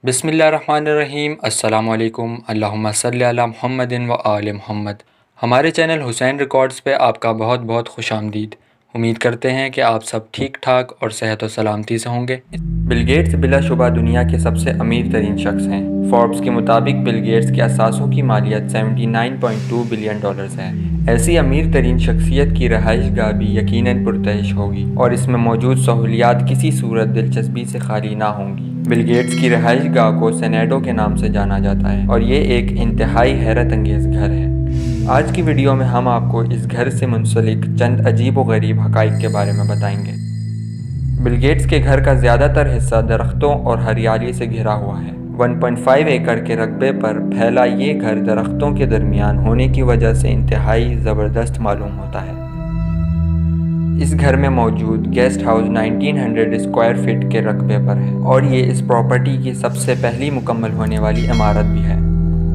بسم اللہ الرحمن الرحیم۔ السلام علیکم۔ اللہم صلی علی محمد و آل محمد۔ ہمارے چینل حسین ریکارڈز پہ آپ کا بہت بہت خوش آمدید۔ امید کرتے ہیں کہ آپ سب ٹھیک ٹھاک اور صحت و سلامتی سے ہوں گے۔ بل گیٹس بلا شبہ دنیا کے سب سے امیر ترین شخص ہیں۔ فوربس کے مطابق بل گیٹس کے اثاثوں کی مالیت 79.2 بلین ڈالرز ہے۔ ایسی امیر ترین شخصیت کی رہائش گاہ بھی یقیناً پرتعیش ہوگی اور اس میں موجود سہولیات کسی صورت دلچسپی سے خالی نہ ہوں گی۔ بل گیٹس کی رہائش گاہ کو سینیڈو کے نام سے جانا جاتا ہے اور یہ ایک انتہائی حیرت انگیز گھر ہے۔ آج کی ویڈیو میں ہم آپ کو اس گھر سے منسلک چند عجیب و غریب حقائق کے بارے میں بتائیں گے۔ بل گیٹس کے گھر کا زیادہ تر حصہ درختوں اور ہریالی سے گھرا ہوا ہے۔ 1.5 ایکڑ کے رقبے پر پھیلا یہ گھر درختوں کے درمیان ہونے کی وجہ سے انتہائی زبردست معلوم ہوتا ہے۔ اس گھر میں موجود گیسٹ ہاؤس 1900 اسکوائر فٹ کے رقبے پر ہے اور یہ اس پراپرٹی کی سب سے پہلی مکمل ہونے والی عمارت بھی ہے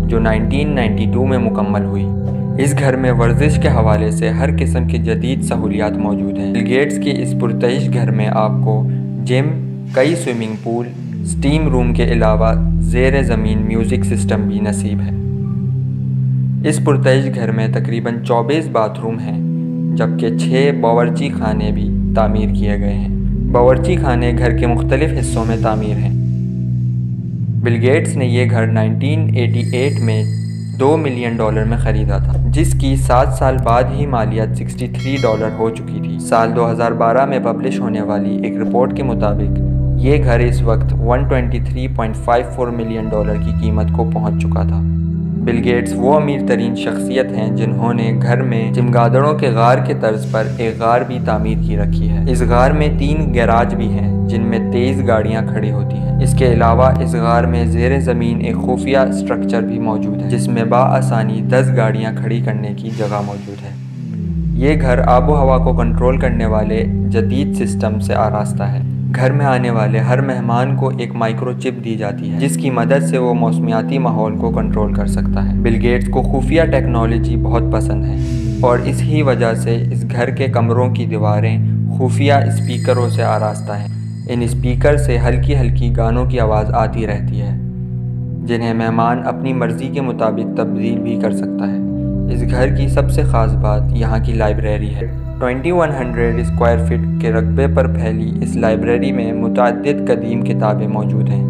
جو 1992 میں مکمل ہوئی۔ اس گھر میں ورزش کے حوالے سے ہر قسم کی جدید سہولیات موجود ہیں۔ بل گیٹس کے اس پرتعیش گھر میں آپ کو جم، کئی سوئمنگ پول، سٹیم روم کے علاوہ زیر زمین میوزک سسٹم بھی نصیب ہے۔ اس پرتعیش گھر میں تقریباً 24 باتھ روم ہیں جبکہ 6 باورچی خانے بھی تعمیر کیے گئے ہیں۔ باورچی خانے گھر کے مختلف حصوں میں تعمیر ہیں۔ بل گیٹس نے یہ گھر 1988 میں $2 ملین میں خریدا تھا جس کی 7 سال بعد ہی مالیت $63 ہو چکی تھی۔ سال 2012 میں پبلش ہونے والی ایک رپورٹ کے مطابق یہ گھر اس وقت $123.54 ملین کی قیمت کو پہنچ چکا تھا۔ بل گیٹس وہ امیر ترین شخصیت ہیں جنہوں نے گھر میں چمگادڑوں کے غار کے طرز پر ایک غار بھی تعمیر کی رکھی ہے۔ اس غار میں 3 گیراج بھی ہیں جن میں 23 گاڑیاں کھڑی ہوتی ہیں۔ اس کے علاوہ اس غار میں زیر زمین ایک خفیہ اسٹرکچر بھی موجود ہے جس میں بآسانی 10 گاڑیاں کھڑی کرنے کی جگہ موجود ہے۔ یہ گھر آب و ہوا کو کنٹرول کرنے والے جدید سسٹم سے آراستہ ہے۔ گھر میں آنے والے ہر مہمان کو ایک مائکرو چپ دی جاتی ہے جس کی مدد سے وہ موسمیاتی ماحول کو کنٹرول کر سکتا ہے۔ بل گیٹس کو خفیہ ٹیکنالوجی بہت پسند ہے اور اس ہی وجہ سے اس گھر کے کمروں کی دیواریں خفیہ اسپیکروں سے آراستہ ہیں۔ ان اسپیکر سے ہلکی ہلکی گانوں کی آواز آتی رہتی ہے جنہیں مہمان اپنی مرضی کے مطابق تبدیل بھی کر سکتا ہے۔ اس گھر کی سب سے خاص بات یہاں کی لائبریری ہے۔ 2100 اسکوائر فٹ کے رقبے پر پھیلی اس لائبریری میں متعدد قدیم کتابیں موجود ہیں